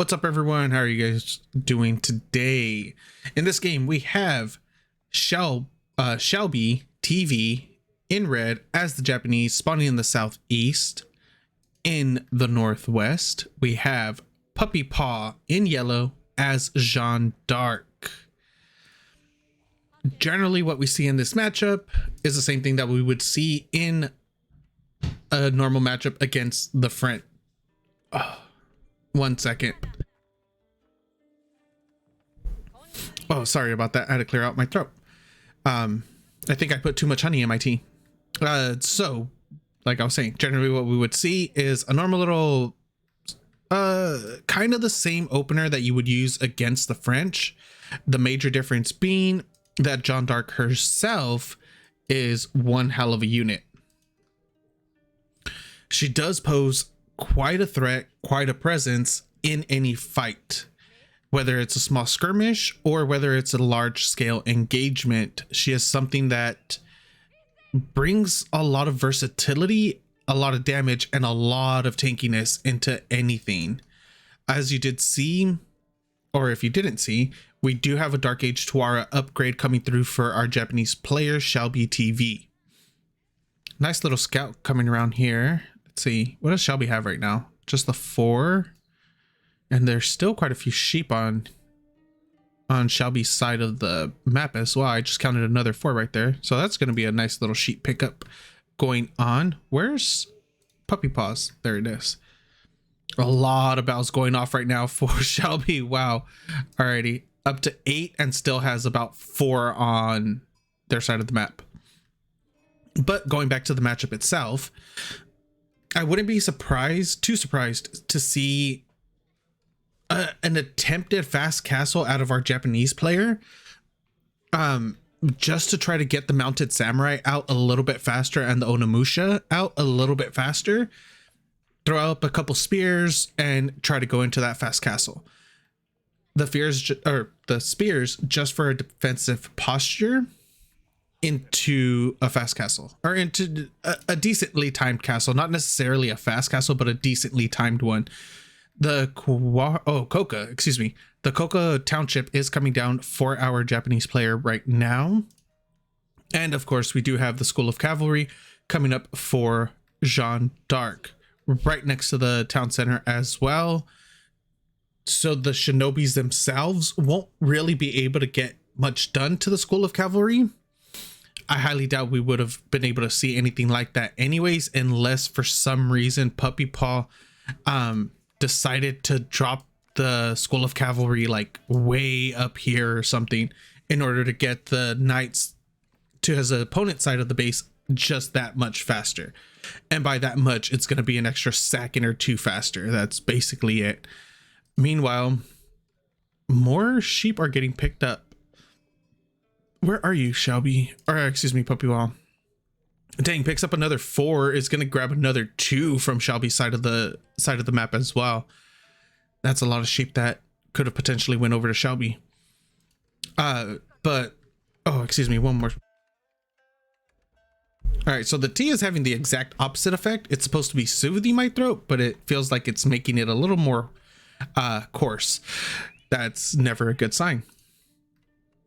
What's up, everyone? How are you guys doing today? In this game, we have ShellbeeTV in red as the Japanese, spawning in the southeast. In the northwest, we have 1puppypaw in yellow as Jeanne d'Arc. Generally, what we see in this matchup is the same thing that we would see in a normal matchup against the French. Oh, 1 second. Oh, sorry about that. I had to clear out my throat. I think I put too much honey in my tea. So, like I was saying, generally what we would see is a normal little, kind of the same opener that you would use against the French. The major difference being that Jeanne d'Arc herself is one hell of a unit. She does pose quite a threat, quite a presence in any fight. Whether it's a small skirmish or whether it's a large scale engagement, she is something that brings a lot of versatility, a lot of damage, and a lot of tankiness into anything. As you did see, or if you didn't see, we do have a Dark Age Tuara upgrade coming through for our Japanese player, ShellbeeTV. Nice little scout coming around here. Let's see, what does Shelby have right now? Just the 4? And there's still quite a few sheep on Shelby's side of the map as well. I just counted another 4 right there. So that's going to be a nice little sheep pickup going on. Where's 1puppypaw? There it is. A lot of bells going off right now for Shelby. Wow. Alrighty. Up to 8 and still has about 4 on their side of the map. But going back to the matchup itself, I wouldn't be too surprised to see an attempted fast castle out of our Japanese player, just to try to get the mounted samurai out a little bit faster and the Onimusha out a little bit faster, throw up a couple spears and try to go into that fast castle. The spears just for a defensive posture into a fast castle, or into a decently timed castle, not necessarily a fast castle, but a decently timed one. The Koka Township is coming down for our Japanese player right now. And of course, we do have the School of Cavalry coming up for Jeanne d'Arc right next to the town center as well. So the shinobis themselves won't really be able to get much done to the School of Cavalry. I highly doubt we would have been able to see anything like that anyways, unless for some reason 1puppypaw decided to drop the School of Cavalry like way up here or something in order to get the knights to his opponent's side of the base just that much faster. And by that much, it's going to be an extra second or 2 faster. That's basically it. Meanwhile, more sheep are getting picked up. Where are you, Shelby? Or excuse me, 1puppypaw. Dang, picks up another 4, is going to grab another 2 from Shelby's side of the map as well. That's a lot of sheep that could have potentially went over to Shelby. But oh, excuse me, one more. All right, so the tea is having the exact opposite effect. It's supposed to be soothing my throat, but it feels like it's making it a little more coarse. That's never a good sign.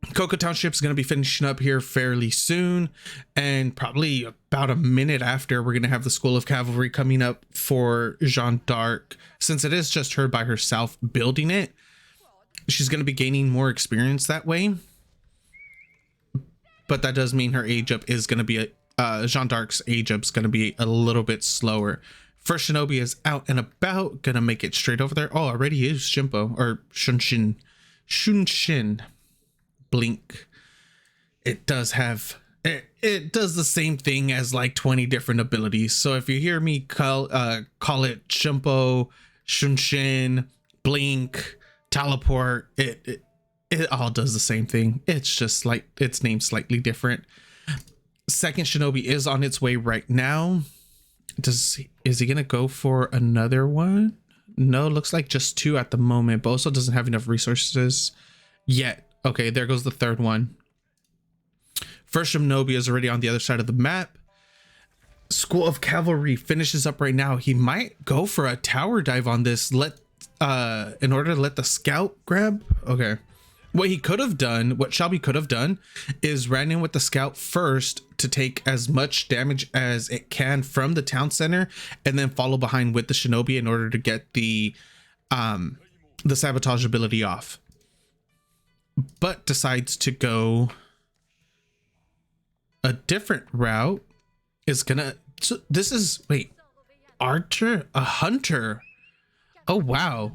Koka Township is going to be finishing up here fairly soon, and probably about a minute after, we're going to have the School of Cavalry coming up for Jeanne d'Arc. Since it is just her by herself building it, she's going to be gaining more experience that way. But that does mean her age up is going to be Jeanne d'Arc's age up is going to be a little bit slower. First Shinobi is out and about, going to make it straight over there. Oh, already is Shimpo or Shunshin. Blink. It does have it does the same thing as like 20 different abilities. So if you hear me call it Shimpo, Shunshin, Blink, Teleport, it all does the same thing. It's just like it's named slightly different. Second Shinobi is on its way right now. Is he gonna go for another one? No, looks like just 2 at the moment, but also doesn't have enough resources yet. Okay, there goes the 3rd one. First Shinobi is already on the other side of the map. School of Cavalry finishes up right now. He might go for a tower dive on this. in order to let the scout grab. Okay. What he could have done, what Shelby could have done, is ran in with the scout first to take as much damage as it can from the town center, and then follow behind with the shinobi in order to get the sabotage ability off. But decides to go a different route. Is gonna. So this is archer, a hunter. Oh wow.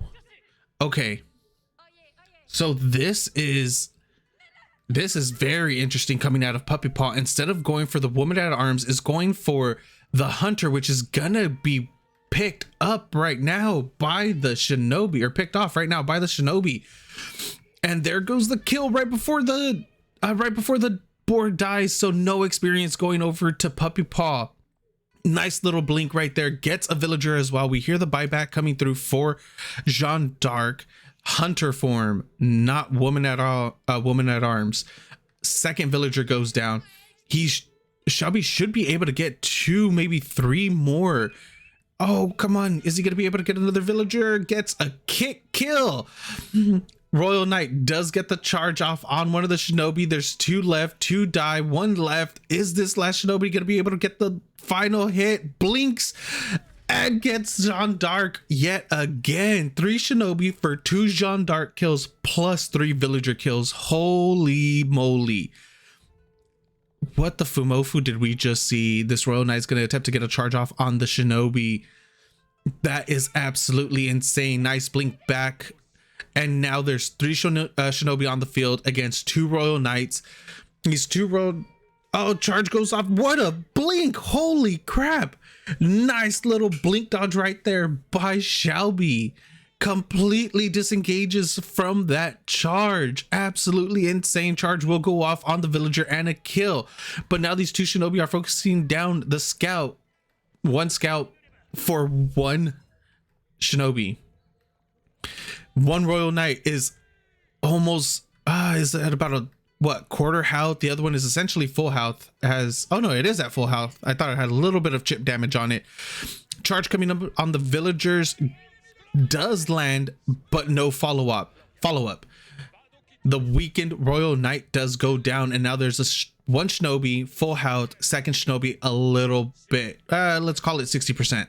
Okay. So this is very interesting coming out of Puppy Paw. Instead of going for the woman at arms, is going for the hunter, which is gonna be picked up right now by the shinobi, or picked off right now by the shinobi. And there goes the kill right before the board dies. So no experience going over to Puppy Paw. Nice little blink right there, gets a villager as well. We hear the buyback coming through for Jeanne d'Arc. Hunter form, not woman at arms. Second villager goes down. Shelby should be able to get 2, maybe 3 more. Oh, come on. Is he going to be able to get another villager? Gets a kill. Royal Knight does get the charge off on one of the shinobi. There's 2 left, 2 die, 1 left. Is this last shinobi going to be able to get the final hit? Blinks and gets Jeanne d'Arc yet again. 3 shinobi for 2 Jeanne d'Arc kills plus 3 villager kills. Holy moly. What the fumofu did we just see? This Royal Knight's going to attempt to get a charge off on the shinobi. That is absolutely insane. Nice blink back. And now there's 3 shinobi on the field against 2 Royal Knights. These 2 royal... Oh, charge goes off. What a blink. Holy crap. Nice little blink dodge right there by Shelby. Completely disengages from that charge. Absolutely insane. Charge will go off on the villager and a kill. But now these 2 shinobi are focusing down the scout. 1 scout for 1 shinobi. 1 Royal Knight is almost is at about a quarter health. The other one is essentially full health. Oh no, it is at full health. I thought it had a little bit of chip damage on it. Charge coming up on the villagers does land, but no follow-up. The weakened Royal Knight does go down, and now there's one shinobi full health, second shinobi a little bit, let's call it 60%.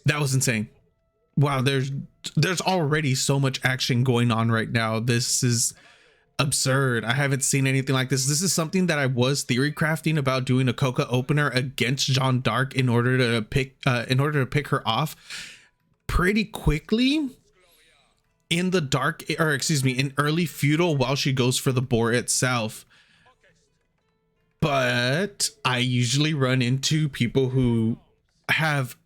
That was insane. Wow, there's already so much action going on right now. This is absurd. I haven't seen anything like this. This is something that I was theory crafting about, doing a Coca opener against Jeanne d'Arc in order to pick her off pretty quickly in the dark, or excuse me, in early feudal while she goes for the boar itself. But I usually run into people who have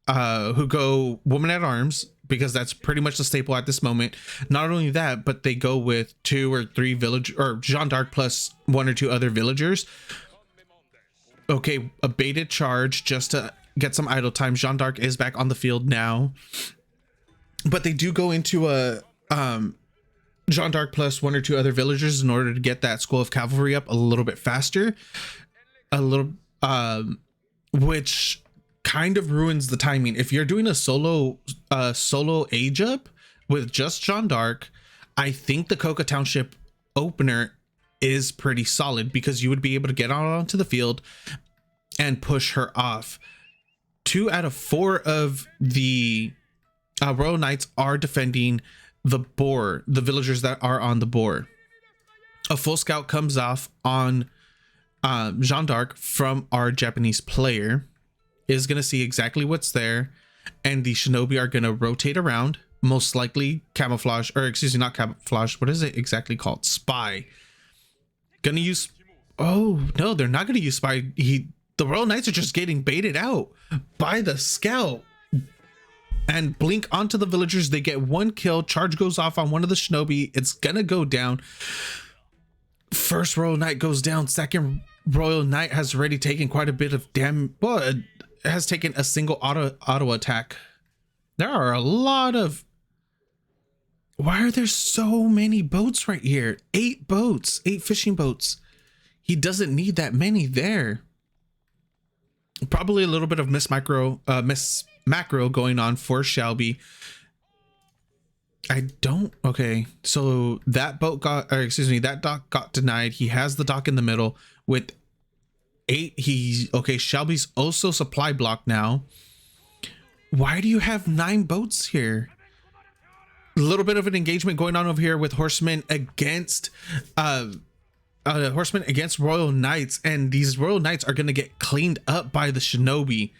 who go woman at arms, because that's pretty much the staple at this moment. Not only that, but they go with 2 or 3 village, or Jeanne d'Arc plus 1 or 2 other villagers. Okay, a baited charge just to get some idle time. Jeanne d'Arc is back on the field now, but they do go into a Jeanne d'Arc plus 1 or 2 other villagers in order to get that School of Cavalry up a little bit faster, which kind of ruins the timing. If you're doing a solo age up with just Jeanne d'Arc, I think the Coca Township opener is pretty solid, because you would be able to get onto the field and push her off. 2 out of 4 of the Royal Knights are defending the boar, the villagers that are on the boar. A full scout comes off on Jeanne d'Arc from our Japanese player. Is going to see exactly what's there, and the shinobi are going to rotate around, most likely camouflage, or excuse me, not camouflage, what is it exactly called? Spy. Gonna use... Oh no, they're not going to use spy. The Royal Knights are just getting baited out by the scout and blink onto the villagers. They get 1 kill. Charge goes off on one of the shinobi. It's gonna go down. First Royal Knight goes down. Second Royal Knight has already taken quite a bit of damage. Well, it has taken a single auto attack. There are a lot of... Why are there so many boats right here? 8 boats, 8 fishing boats. He doesn't need that many there. Probably a little bit of miss macro going on for Shelby. I don't. Okay, so that boat got, or excuse me, that dock got denied. He has the dock in the middle with 8. He's okay. Shelby's also supply block now. Why do you have 9 boats here? A little bit of an engagement going on over here with horsemen against Royal Knights, and these Royal Knights are going to get cleaned up by the Shinobi.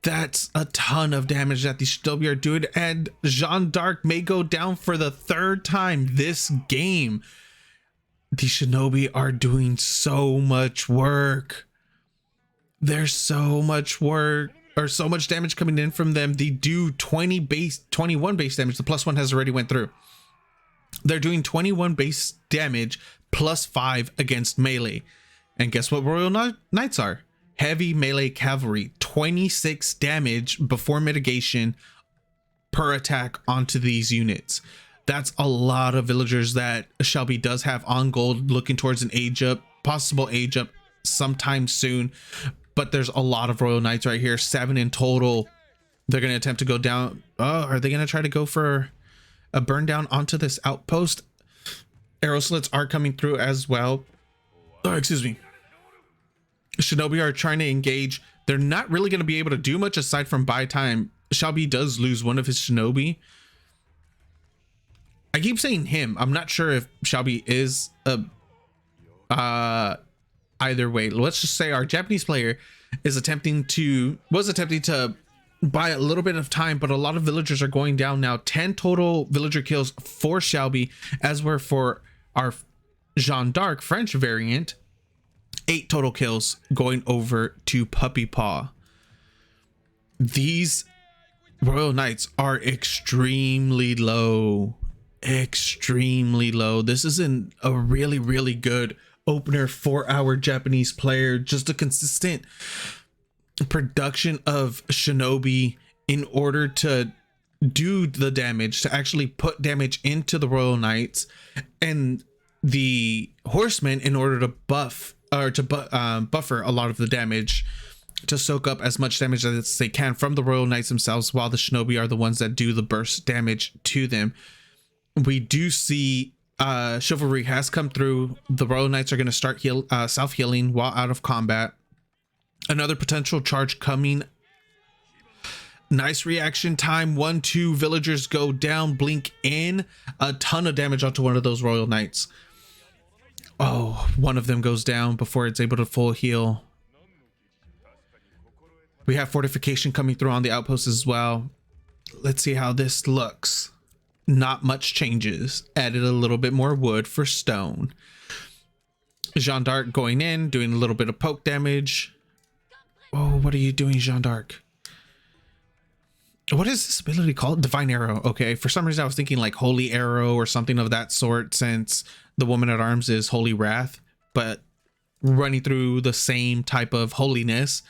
That's a ton of damage that the Shinobi are doing, and Jeanne d'Arc may go down for the 3rd time this game. The Shinobi are doing so much work. There's so much work, or so much damage coming in from them. They do 21 base damage. The +1 has already went through. They're doing 21 base damage +5 against melee. And guess what Royal Knights are? Heavy melee cavalry. 26 damage before mitigation per attack onto these units. That's a lot of villagers that Shelby does have on gold, looking towards an age up, possible age up sometime soon. But there's a lot of Royal Knights right here, 7 in total. They're going to attempt to go down. Oh, are they going to try to go for a burn down onto this outpost? Arrow slits are coming through as well. Oh, excuse me. Shinobi are trying to engage. They're not really going to be able to do much aside from buy time. Shelby does lose one of his Shinobi. I keep saying him. I'm not sure if Shelby is a either way. Let's just say our Japanese player is attempting to buy a little bit of time, but a lot of villagers are going down now. 10 total villager kills for Shelby, as were for our Jeanne d'Arc French variant. 8 total kills going over to puppypaw. These Royal Knights are extremely low. Extremely low. This isn't a really good opener for our Japanese player. Just a consistent production of Shinobi in order to do the damage, to actually put damage into the Royal Knights, and the horsemen in order to buff or to buffer a lot of the damage, to soak up as much damage as they can from the Royal Knights themselves, while the Shinobi are the ones that do the burst damage to them. We do see chivalry has come through. The Royal Knights are going to start self-healing while out of combat. Another potential charge coming. Nice reaction time. 1-2 villagers go down, blink in. A ton of damage onto one of those Royal Knights. Oh, one of them goes down before it's able to full heal. We have fortification coming through on the outpost as well. Let's see how this looks. Not much changes. Added a little bit more wood for stone. Jeanne d'Arc going in, doing a little bit of poke damage. Oh, what are you doing, Jeanne d'Arc? What is this ability called? Divine Arrow. Okay, for some reason I was thinking like Holy Arrow or something of that sort, since the Woman at Arms is Holy Wrath, but running through the same type of holiness.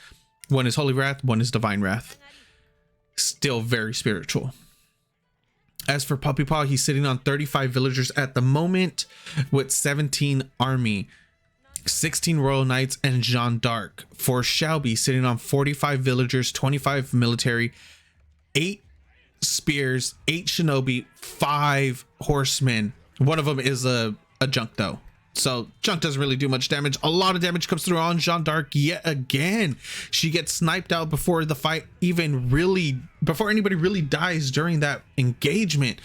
One is Holy Wrath, one is Divine Wrath. Still very spiritual. As for puppypaw, he's sitting on 35 villagers at the moment with 17 army, 16 Royal Knights, and Jeanne d'Arc. For Shelby, sitting on 45 villagers, 25 military, 8 spears, 8 shinobi, 5 horsemen. One of them is a junk though, so junk doesn't really do much damage. A lot of damage comes through on Jeanne d'Arc yet again. She gets sniped out before the fight before anybody really dies during that engagement.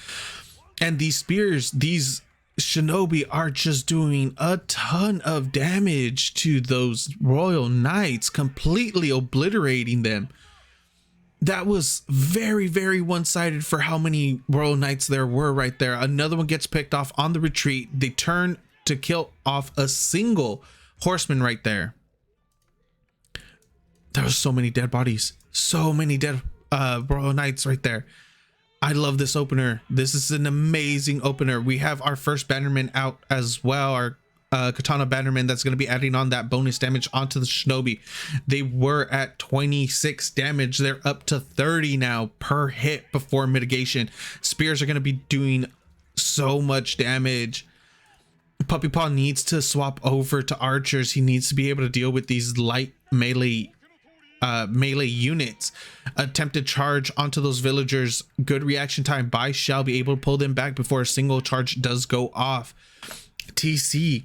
And these spears, these shinobi are just doing a ton of damage to those Royal Knights, completely obliterating them. That was very one-sided for how many Royal Knights there were right there. Another one gets picked off on the retreat. They turn to kill off a single horseman right there. There were so many dead bodies. So many dead Royal Knights right there. I love this opener. This is an amazing opener. We have our first bannerman out as well. Our katana bannerman that's going to be adding on that bonus damage onto the shinobi. They were at 26 damage. They're up to 30 now per hit before mitigation. Spears are going to be doing so much damage. Puppypaw needs to swap over to archers. He needs to be able to deal with these light melee melee units. Attempted charge onto those villagers. Good reaction time by Shelby, able to pull them back before a single charge does go off. TC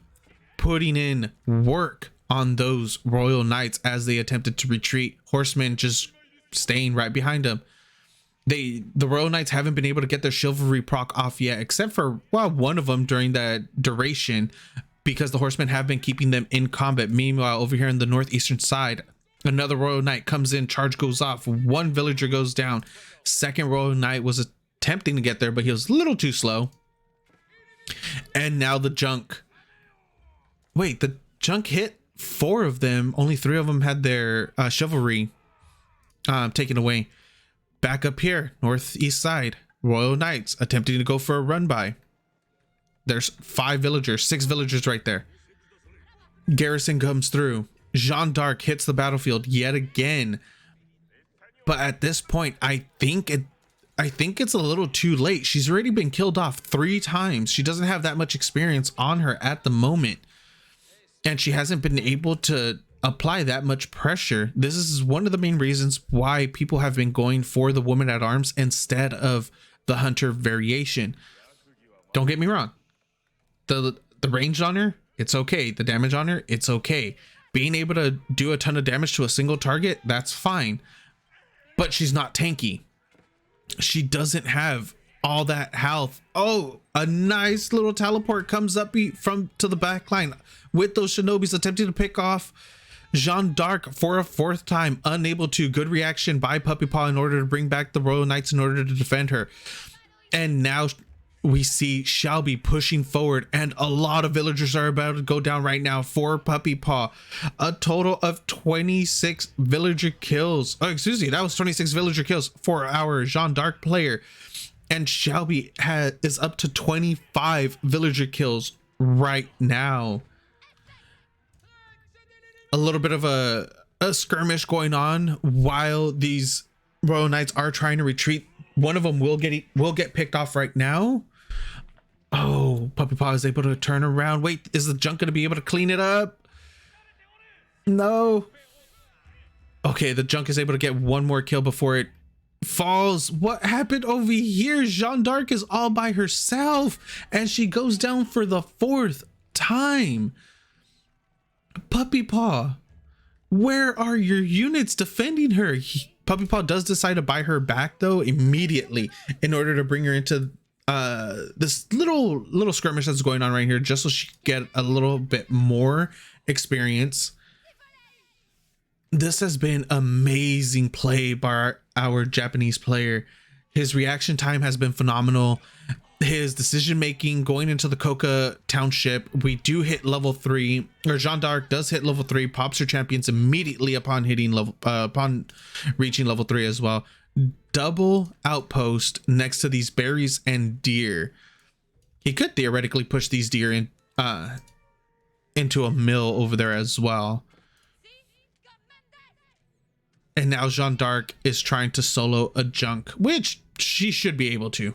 putting in work on those royal knights as they attempted to retreat. Horsemen just staying right behind them. The royal knights haven't been able to get their chivalry proc off yet, except for one of them during that duration, because the horsemen have been keeping them in combat. Meanwhile, over here on the northeastern side, another royal knight comes in, charge goes off, one villager goes down. Second royal knight was attempting to get there, but he was a little too slow. And now the junk. Wait, the junk hit 4 of them. Only 3 of them had their chivalry taken away. Back up here, northeast side, royal knights attempting to go for a run by. There's 5 villagers, 6 villagers right there. Garrison comes through. Jeanne d'Arc hits the battlefield yet again. But at this point, I think it's a little too late. She's already been killed off 3 times. She doesn't have that much experience on her at the moment. And she hasn't been able to apply that much pressure. This is one of the main reasons why people have been going for the woman at arms instead of the hunter variation. Don't get me wrong. The range on her, it's okay. The damage on her, it's okay. Being able to do a ton of damage to a single target, that's fine. But she's not tanky. She doesn't have all that health. Oh, a nice little teleport comes up to the back line with those shinobis attempting to pick off Jeanne d'Arc for a 4th time, unable to. Good reaction by puppypaw in order to bring back the royal knights in order to defend her. And now we see Shelby pushing forward, and a lot of villagers are about to go down right now for puppypaw. A total of 26 villager kills. Oh, excuse me, that was 26 villager kills for our Jeanne d'Arc player. And Shelby is up to 25 villager kills right now. A little bit of a skirmish going on while these royal knights are trying to retreat. One of them will get picked off right now. Oh, puppypaw is able to turn around. Wait, is the junk going to be able to clean it up? No. Okay, the junk is able to get one more kill before it falls. What happened over here? Jeanne d'Arc is all by herself, and she goes down for the 4th time. Puppypaw, where are your units defending her? Puppypaw does decide to buy her back though immediately in order to bring her into this little skirmish that's going on right here, just so she can get a little bit more experience. This has been amazing play by our Japanese player. His reaction time has been phenomenal. His decision making going into the Coca Township, we do hit level 3, or Jeanne d'Arc does hit level 3, pops her champions immediately upon reaching level 3 as well. Double outpost next to these berries and deer. He could theoretically push these deer in into a mill over there as well. And now Jeanne d'Arc is trying to solo a junk, which she should be able to.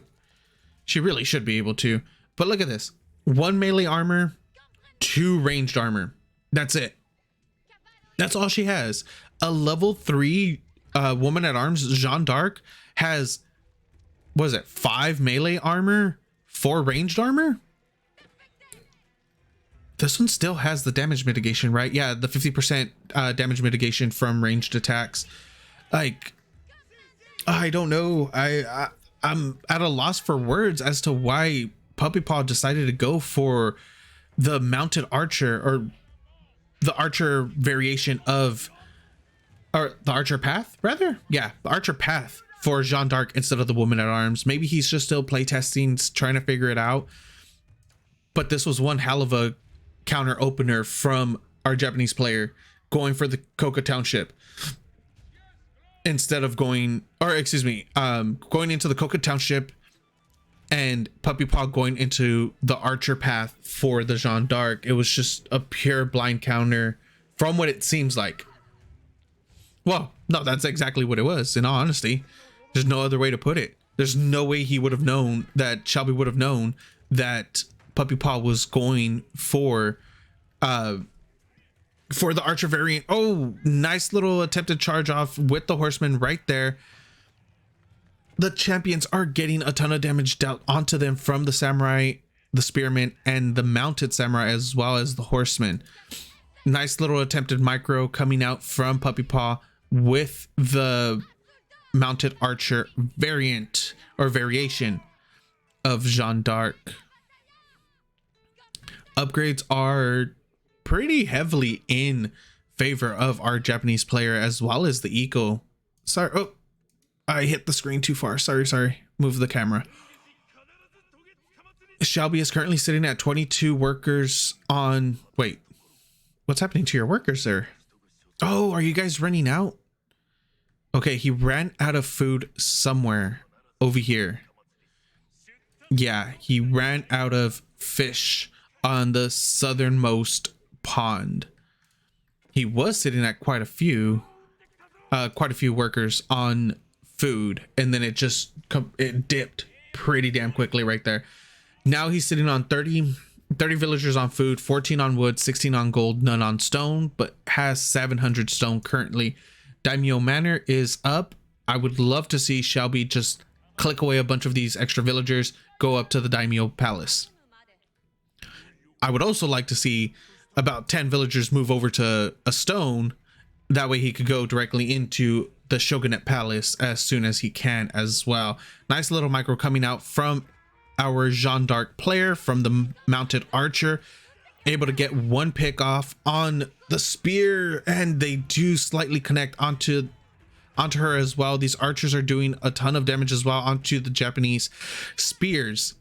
She really should be able to. But look at this. 1 melee armor, 2 ranged armor. That's it. That's all she has. A level 3 woman at arms, Jeanne d'Arc, has, what is it, 5 melee armor, 4 ranged armor? This one still has the damage mitigation, right? Yeah, the 50% damage mitigation from ranged attacks. Like, I don't know. I'm at a loss for words as to why puppypaw decided to go for the mounted archer, or the archer variation of, or the archer path rather. Yeah, the archer path for Jeanne d'Arc instead of the woman at arms. Maybe he's just still playtesting, trying to figure it out. But this was one hell of a counter opener from our Japanese player, going for the Coca Township instead of going, or excuse me, going into the Coca Township, and puppypaw going into the archer path for the Jeanne d'Arc. It was just a pure blind counter from what it seems like. Well, no, that's exactly what it was, in all honesty. There's no other way to put it. There's no way he would have known, that Shelby would have known that puppypaw was going for for the archer variant. Oh, nice little attempted charge off with the horseman right there. The champions are getting a ton of damage dealt onto them from the samurai, the spearman, and the mounted samurai, as well as the horseman. Nice little attempted micro coming out from puppypaw with the mounted archer variant or variation of Jeanne d'Arc. Upgrades are pretty heavily in favor of our Japanese player, as well as the eco. Sorry, oh, I hit the screen too far. Sorry. Move the camera. Shelby is currently sitting at 22 workers on... Wait, what's happening to your workers there? Oh, are you guys running out? Okay, he ran out of food somewhere over here. Yeah, he ran out of fish on the southernmost pond. He was sitting at quite a few workers on food, and then it dipped pretty damn quickly right there. Now he's sitting on 30 villagers on food, 14 on wood, 16 on gold, none on stone, but has 700 stone currently. Daimyo Manor is up. I would love to see Shelby just click away a bunch of these extra villagers, go up to the Daimyo Palace. I would also like to see about 10 villagers move over to a stone. That way he could go directly into the Shogunate Palace as soon as he can as well. Nice little micro coming out from our Jeanne d'Arc player from the mounted archer. Able to get one pick off on the spear, and they do slightly connect onto her as well. These archers are doing a ton of damage as well onto the Japanese spears.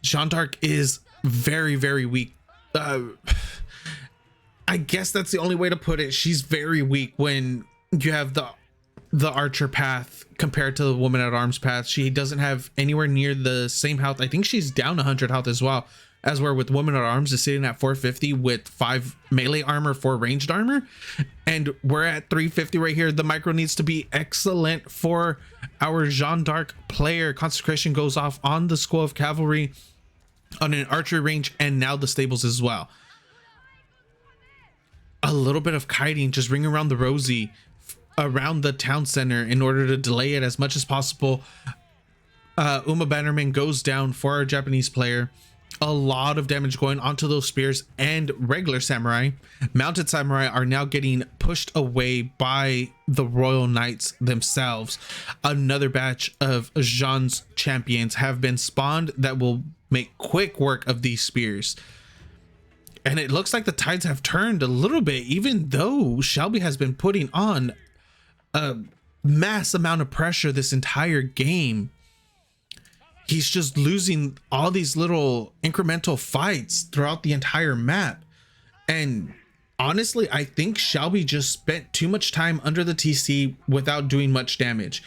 Jeanne d'Arc is very, very weak. I guess that's the only way to put it. She's very weak when you have the archer path compared to the woman at arms path. She doesn't have anywhere near the same health. I think she's down 100 health as well, as where with woman at arms is sitting at 450 with 5 melee armor, 4 ranged armor, and we're at 350 right here. The micro needs to be excellent for our Jeanne d'Arc player. Consecration goes off on the School of Cavalry, on an archery range, and now the stables as well. A little bit of kiting, just ring around the rosy around the town center in order to delay it as much as possible. Uma Bannerman goes down for our Japanese player. A lot of damage going onto those spears and regular samurai. Mounted samurai are now getting pushed away by the royal knights themselves. Another batch of Jeanne's champions have been spawned that will make quick work of these spears. And it looks like the tides have turned a little bit, even though Shelby has been putting on a mass amount of pressure this entire game. He's just losing all these little incremental fights throughout the entire map. And honestly, I think Shelby just spent too much time under the TC without doing much damage.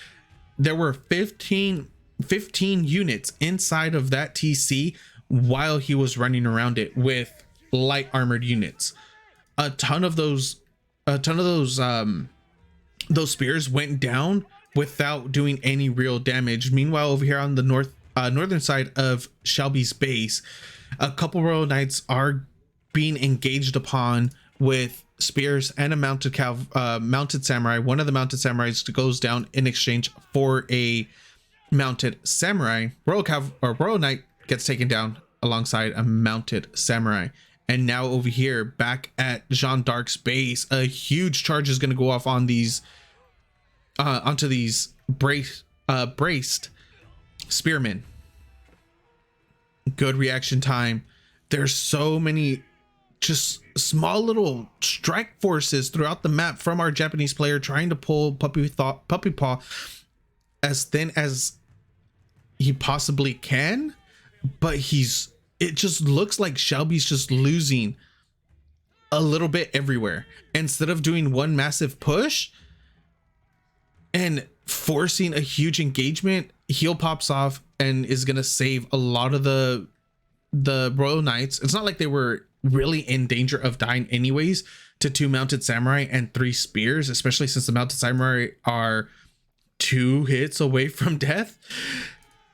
There were 15 units inside of that TC while he was running around it with light armored units. A ton of those spears went down without doing any real damage. Meanwhile, over here on the northern side of Shelby's base, a couple royal knights are being engaged upon with spears and a mounted samurai. One of the mounted samurais goes down in exchange for a mounted samurai. Royal knight gets taken down alongside a mounted samurai. And now over here, back at Jeanne d'Arc's base, a huge charge is going to go off on these, onto these braced spearmen. Good reaction time. There's so many just small little strike forces throughout the map from our Japanese player trying to pull puppypaw as thin as he possibly can, but it just looks like Shelby's just losing a little bit everywhere. Instead of doing one massive push and forcing a huge engagement, heal pops off and is gonna save a lot of the royal knights. It's not like they were really in danger of dying anyways to 2 mounted samurai and 3 spears, especially since the mounted samurai are 2 hits away from death.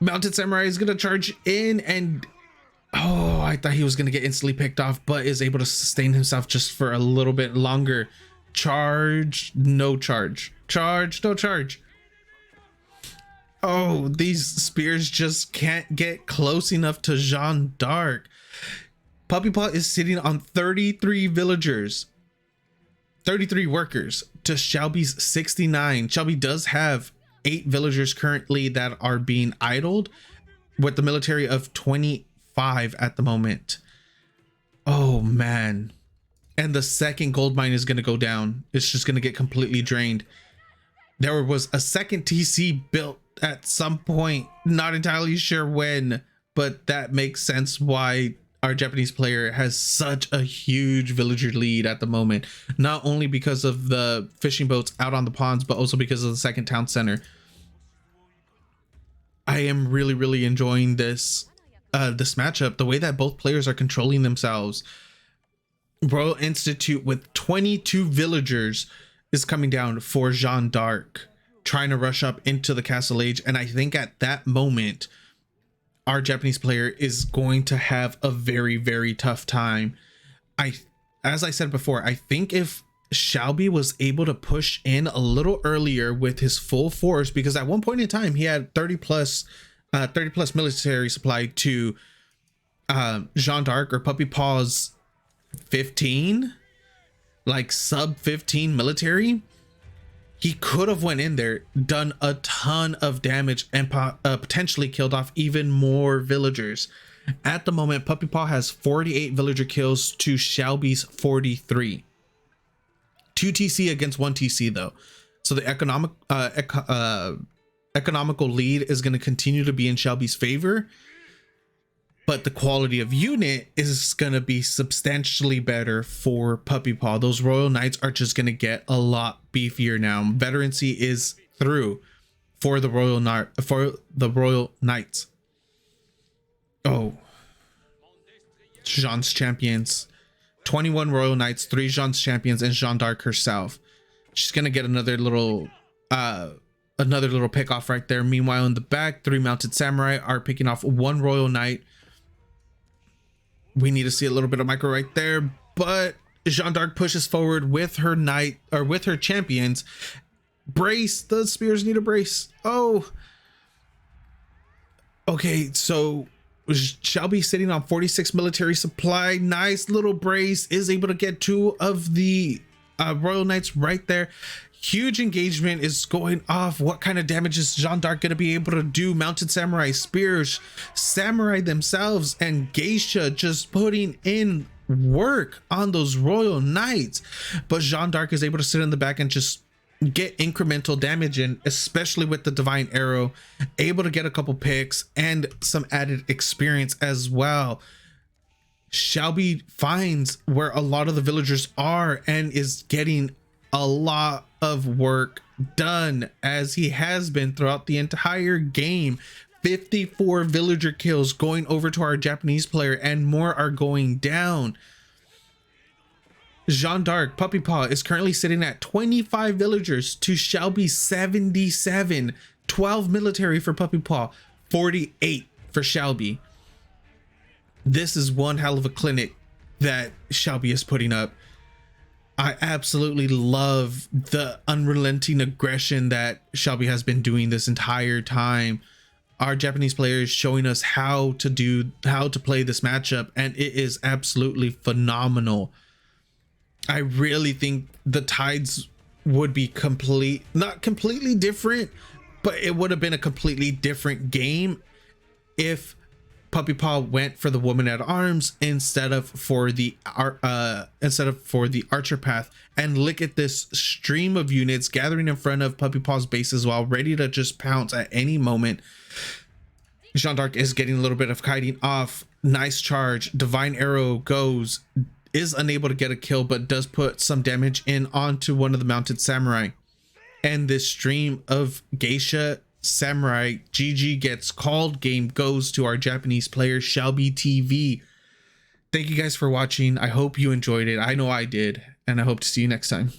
Mounted samurai is gonna charge in, and oh, I thought he was going to get instantly picked off, but is able to sustain himself just for a little bit longer. Charge, no charge. Charge, no charge. Oh, these spears just can't get close enough to Jeanne d'Arc. PuppyPaw is sitting on 33 villagers, 33 workers to Shelby's 69. Shelby does have 8 villagers currently that are being idled, with the military of 25 at the moment. Oh man. And the second gold mine is going to go down. It's just going to get completely drained. There was a second TC built at some point, not entirely sure when, but that makes sense why our Japanese player has such a huge villager lead at the moment, not only because of the fishing boats out on the ponds, but also because of the second town center. I am really enjoying this this matchup, the way that both players are controlling themselves. Royal Institute with 22 villagers is coming down for Jeanne d'Arc, trying to rush up into the castle age, and I think at that moment our Japanese player is going to have a very tough time. As I said before, I think if Shelby was able to push in a little earlier with his full force, because at one point in time he had 30 plus military supply to Jeanne d'Arc or PuppyPaw's 15, like sub 15 military, he could have went in there, done a ton of damage, and potentially killed off even more villagers. At the moment, PuppyPaw has 48 villager kills to Shelby's 43. 2 TC against 1 TC though, so the economical lead is going to continue to be in Shelby's favor, but the quality of unit is going to be substantially better for PuppyPaw. Those Royal Knights are just going to get a lot beefier now. Veterancy is through for the Royal Knights. Oh, Jeanne's champions. 21 Royal Knights, 3 Jeanne's champions, and Jeanne d'Arc herself. She's gonna get another little pick off right there. Meanwhile, in the back, 3 mounted samurai are picking off 1 Royal Knight. We need to see a little bit of micro right there, but Jeanne d'Arc pushes forward with her knight, or with her champions. Brace, the spears need a brace. Oh, okay, so Shelby sitting on 46 military supply. Nice little brace, is able to get 2 of the Royal Knights right there. Huge engagement is going off. What kind of damage is Jeanne d'Arc going to be able to do? Mounted samurai, spears, samurai themselves, and geisha just putting in work on those Royal Knights. But Jeanne d'Arc is able to sit in the back and just get incremental damage in, especially with the divine arrow, able to get a couple picks and some added experience as well. Shelby finds where a lot of the villagers are and is getting a lot of work done, as he has been throughout the entire game. 54 villager kills going over to our Japanese player, and more are going down. Jeanne d'Arc, PuppyPaw, is currently sitting at 25 villagers to Shelby's 77. 12 military for PuppyPaw, 48 for Shelby. This is one hell of a clinic that Shelby is putting up. I absolutely love the unrelenting aggression that Shelby has been doing this entire time. Our Japanese players showing us how to play this matchup, and it is absolutely phenomenal. I really think the tides would be not completely different, but it would have been a completely different game if PuppyPaw went for the woman at arms instead of for the archer path. And look at this stream of units gathering in front of PuppyPaw's base as well, ready to just pounce at any moment. Jeanne d'Arc is getting a little bit of kiting off. Nice charge. Divine arrow goes, is unable to get a kill, but does put some damage in onto one of the mounted samurai. And this stream of geisha samurai, GG gets called. Game goes to our Japanese player, ShellbeeTV. Thank you guys for watching. I hope you enjoyed it. I know I did, and I hope to see you next time.